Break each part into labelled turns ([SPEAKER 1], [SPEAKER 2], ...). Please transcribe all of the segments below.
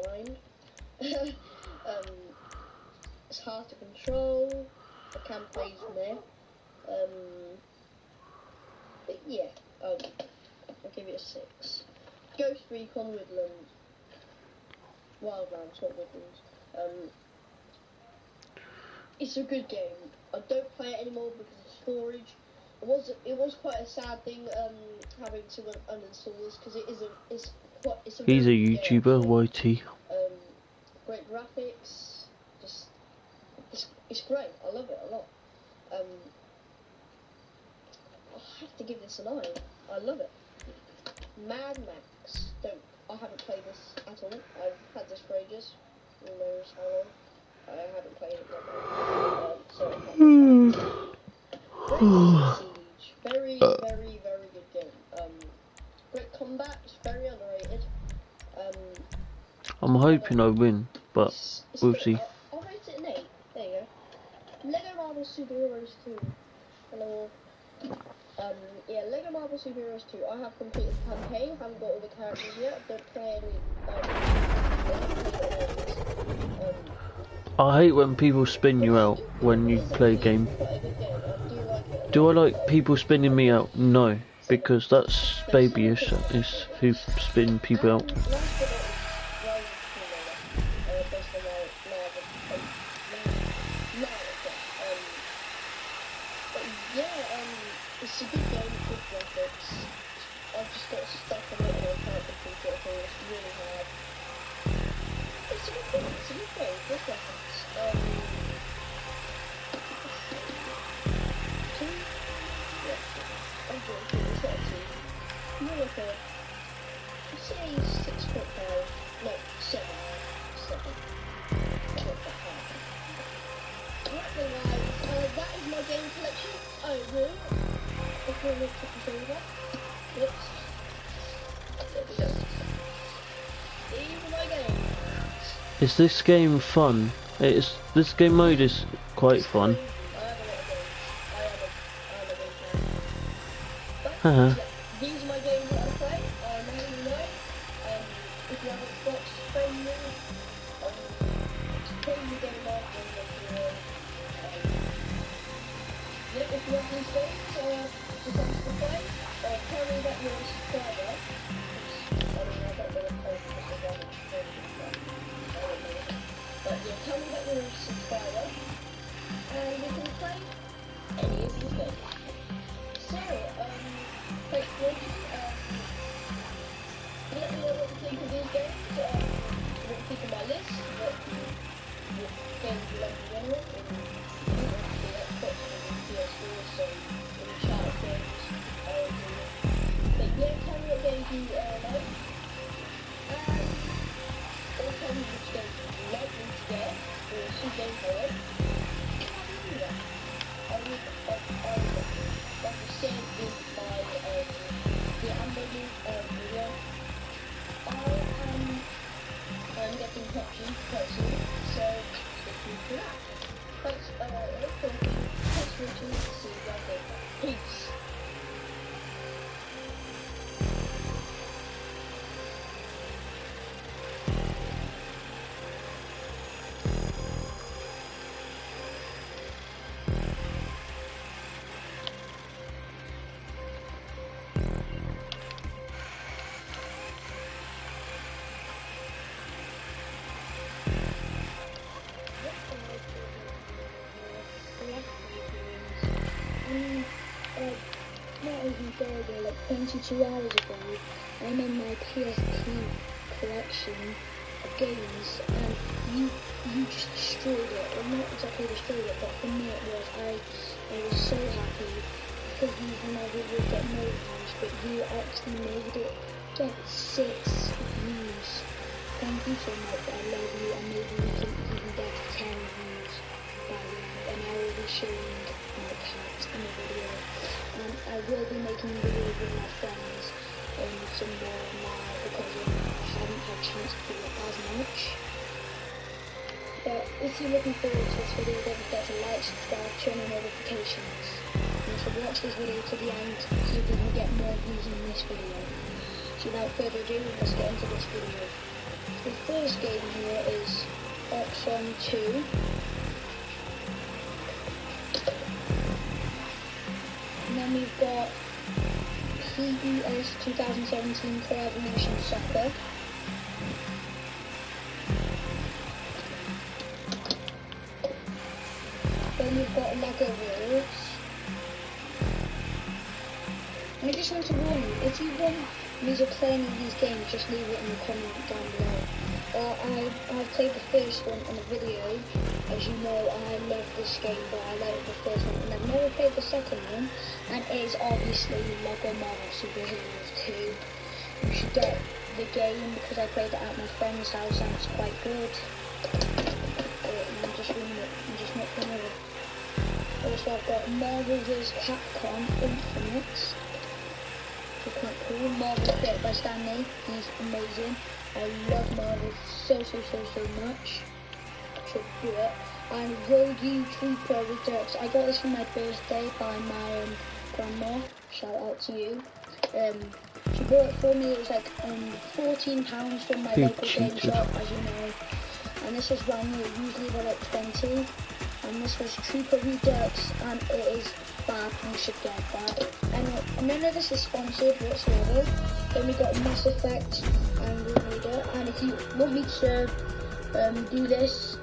[SPEAKER 1] mind. It's hard to control. The camplay is meh. But yeah, I'll give it a 6. Ghost Recon Woodlands. Wildlands, not Woodlands. It's a good game. I don't play it anymore because of storage. It was quite a sad thing having to uninstall this because it's a
[SPEAKER 2] He's a
[SPEAKER 1] really good
[SPEAKER 2] YouTuber,
[SPEAKER 1] game.
[SPEAKER 2] YT.
[SPEAKER 1] Great graphics, it's great. I love it a lot. I have to give this a 9. I love it. Mad Max. I haven't played this at all. I've had this for ages. Who knows how long? I haven't played it that long. So Siege. Very, very, very good game. Great combat. It's very underrated.
[SPEAKER 2] I'm hoping I win, but we'll see.
[SPEAKER 1] I'll rate it an 8. There you go. Lego Marvel Super Heroes 2. Hello. Yeah, Lego Marvel Super Heroes 2. I have completed the campaign. Haven't got all the characters yet. Don't play any.
[SPEAKER 2] I hate when people spin you out when you play a game. Do I like people spinning me out? No, because that's babyish. Is who spin people out.
[SPEAKER 1] It's a good game, good graphics. I've just got stuck on it and I can't complete it at all. It's really hard. It's a good game, good graphics. I'm doing it, it's not a 2. More like a, I'd say 6.5, no, 7. Not that hard. Right then guys, that is my game collection. Oh, really? Before we took this over. Whoops. There we go. These are my games.
[SPEAKER 2] Is this game fun? This game mode is quite fun.
[SPEAKER 1] I have a lot of games. I am a game fan.
[SPEAKER 2] Haha.
[SPEAKER 1] These are my games that I play. Mainly know. If you have a Xbox, phone me. Play the game after and if you have these games, just ask to play. Tell me that you're a subscriber. I don't know if but yeah, tell me that you're a subscriber. And we can play any of these games. So, thanks for watching. Let me know what you think of these games. What you think of my list. What games you like in general. So in the chat games, but yeah, tell me what games you like, and or tell me which games you like me to get, or some games I like. Do that. Like I said in my the unboxing video, I'm getting PUBG quite soon, so stay tuned for that. Thanks for watching. See you guys later. Peace. Like 22 hours ago, I'm in my PSP collection of games, and you just destroyed it, or not exactly destroyed it, but for me it was. I was so happy because these never would get no views, but you actually made it get 6 views. Thank you so much. I love you, and maybe we can even get 10 views by the end, and I will be showing my cat in the video. I will be making videos with my friends some more now because I haven't had a chance to do it as much. But if you're looking forward to this video, don't forget to like, subscribe, turn on notifications. And you should watch this video to the end so you can get more views in this video. So without further ado, let's get into this video. first game here is Oxon 2. And then we've got PES 2017 Pro Evolution Soccer. Then we've got Lego Worlds. And I just want to warn you, if you want me to play any of these games, just leave it in the comment down below. I've played the first one in a video. As you know, I love this game, but I like the first one, and I've never played the second one. And it is obviously Lego Marvel Super Heroes 2. You should get the game because I played it at my friend's house and it's quite good. I'm just not going over. Also, I've got Marvel vs. Capcom Infinite. They're quite cool. Marvel created by Stan Lee. He's amazing. I love Marvel so much. Should do it. And Rogue Trooper Redux. I got this for my birthday by my grandma. Shout out to you. She bought it for me. It was like £14 from my local game shop, as you know. And this was brand new. Usually they're like 20. And this was Trooper Redux, and it is bad. You should get that. And none of this is sponsored whatsoever. Then we got Mass Effect and Room Leader. And if you want me to do this.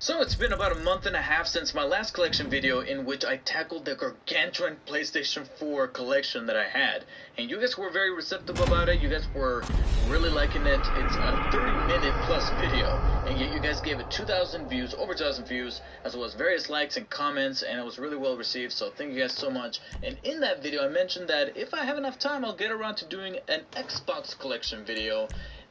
[SPEAKER 3] So it's been about a month and a half since my last collection video in which I tackled the gargantuan PlayStation 4 collection that I had. And you guys were very receptive about it. You guys were really liking it. It's a 30-minute plus video. And yet you guys gave it 2,000 views, over 2,000 views, as well as various likes and comments. And it was really well received. So thank you guys so much. And in that video I mentioned that if I have enough time, I'll get around to doing an Xbox collection video.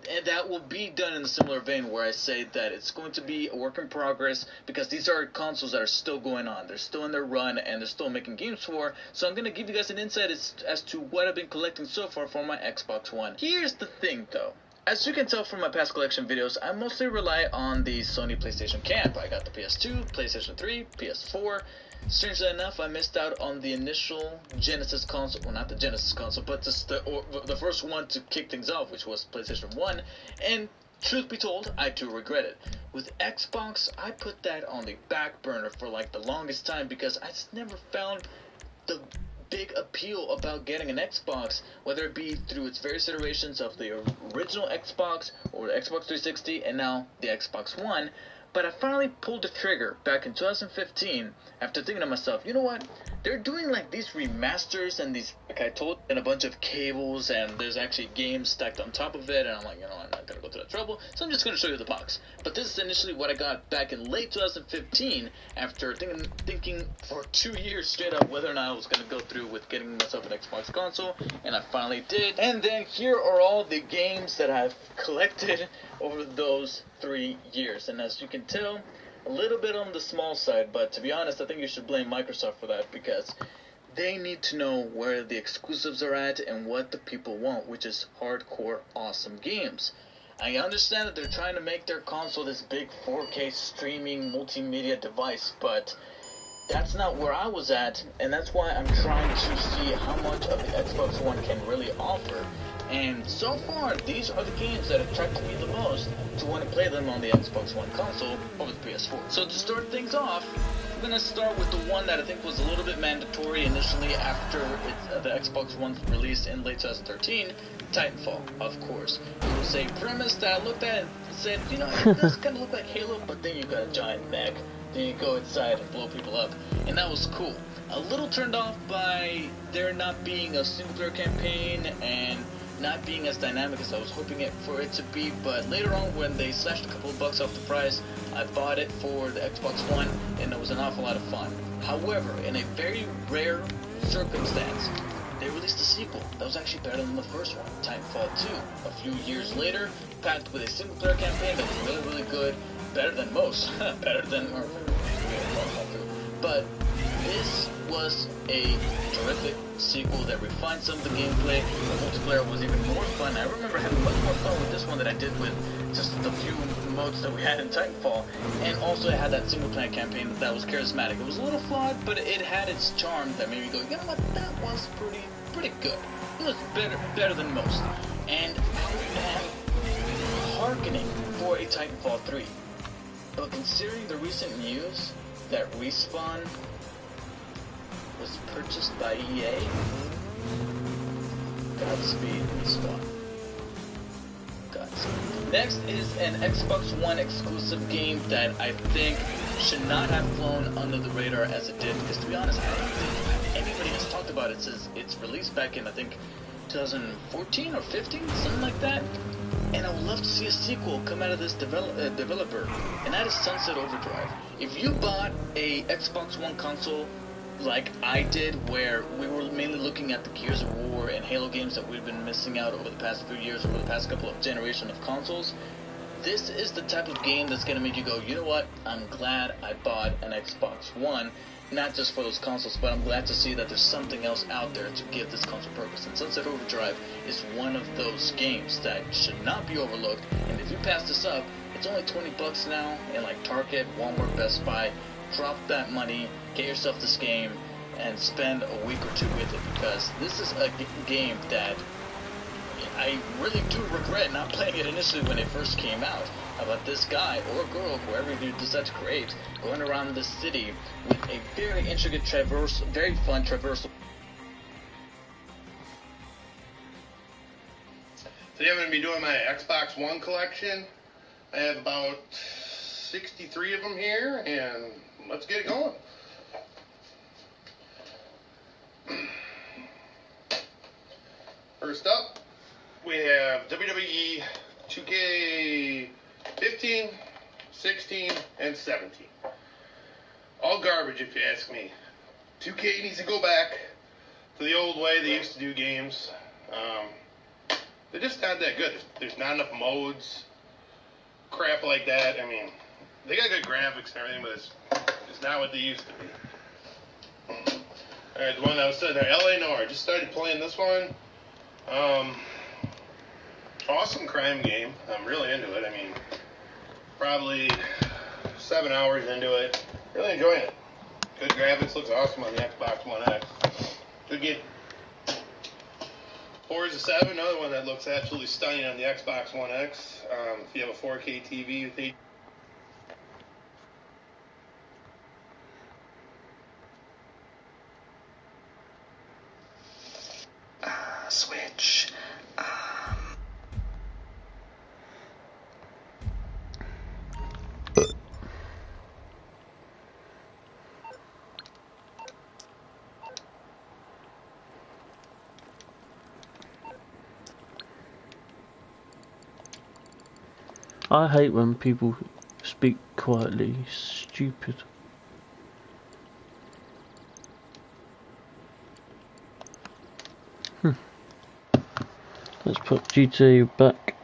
[SPEAKER 3] And that will be done in a similar vein where I say that it's going to be a work in progress because these are consoles that are still going on. They're still in their run and they're still making games for. So I'm going to give you guys an insight as to what I've been collecting so far for my Xbox One. Here's the thing though. As you can tell from my past collection videos, I mostly rely on the Sony PlayStation camp. I got the PS2, PlayStation 3, PS4. Strangely enough, I missed out on the initial Genesis console, well not the Genesis console, but just the first one to kick things off, which was PlayStation 1, and truth be told, I do regret it. With Xbox, I put that on the back burner for like the longest time because I just never found the big appeal about getting an Xbox, whether it be through its various iterations of the original Xbox or the Xbox 360 and now the Xbox One. But I finally pulled the trigger back in 2015 after thinking to myself, you know what, they're doing like these remasters and these, like I told, and a bunch of cables, and there's actually games stacked on top of it, and I'm like, you know, I'm not going to go through that trouble, so I'm just going to show you the box. But this is initially what I got back in late 2015 after thinking for 2 years straight up whether or not I was going to go through with getting myself an Xbox console, and I finally did. And then here are all the games that I've collected over those 3 years, and as you can tell, a little bit on the small side, but to be honest, I think you should blame Microsoft for that because they need to know where the exclusives are at and what the people want, which is hardcore awesome games. I understand that they're trying to make their console this big 4K streaming multimedia device, but that's not where I was at, and that's why I'm trying to see how much of the Xbox One can really offer. And so far, these are the games that attracted me the most to want to play them on the Xbox One console over the PS4. So to start things off, I'm going to start with the one that I think was a little bit mandatory initially after the Xbox One released in late 2013, Titanfall, of course. It was a premise that I looked at and said, you know, it does kind of look like Halo, but then you got a giant mech. Then you go inside and blow people up, and that was cool. A little turned off by there not being a single-player campaign and not being as dynamic as I was hoping for it to be, but later on when they slashed a couple of bucks off the price, I bought it for the Xbox One, and it was an awful lot of fun. However, in a very rare circumstance, they released a sequel that was actually better than the first one, Titanfall 2, a few years later, packed with a single-player campaign that was really, really good, better than most, better than but this was a terrific sequel that refined some of the gameplay. The multiplayer was even more fun. I remember having much more fun with this one than I did with just the few modes that we had in Titanfall. And also it had that single player campaign that was charismatic. It was a little flawed, but it had its charm that made me go, you know what, that was pretty good. He was better than most. And I am hearkening for a Titanfall 3. But considering the recent news that Respawn was purchased by EA, Godspeed, Respawn. Godspeed. Next is an Xbox One exclusive game that I think should not have flown under the radar as it did, because to be honest, I don't think anybody has talked about it since its release back in, I think, 2014 or 15, something like that. And I would love to see a sequel come out of this developer, and that is Sunset Overdrive. If you bought a Xbox One console like I did, where we were mainly looking at the Gears of War and Halo games that we've been missing out over the past few years, over the past couple of generations of consoles, this is the type of game that's going to make you go, you know what, I'm glad I bought an Xbox One, not just for those consoles, but I'm glad to see that there's something else out there to give this console purpose. And Sunset Overdrive is one of those games that should not be overlooked, and if you pass this up, it's only $20 now in like Target, Walmart, Best Buy. Drop that money, get yourself this game, and spend a week or two with it, because this is a game that I really do regret not playing it initially when it first came out. About this guy or girl, whoever you decide to create, going around the city with a very intricate traverse, very fun traversal.
[SPEAKER 4] Today I'm going to be doing my Xbox One collection. I have about 63 of them here, and let's get it going. First up, we have WWE 2K15, 16, and 17. All garbage if you ask me. 2K needs to go back to the old way they used to do games. They're just not that good. There's not enough modes, crap like that. I mean, they got good graphics and everything, but it's not what they used to be. Alright, the one that was sitting there, LA Noire. Just started playing this one. Awesome crime game. I'm really into it. I mean, probably 7 hours into it. Really enjoying it. Good graphics. Looks awesome on the Xbox One X. Good game. Forza 7, another one that looks absolutely stunning on the Xbox One X. If you have a 4K TV with HD.
[SPEAKER 5] Switch.
[SPEAKER 2] I hate when people speak quietly. Stupid. Let's put GTA back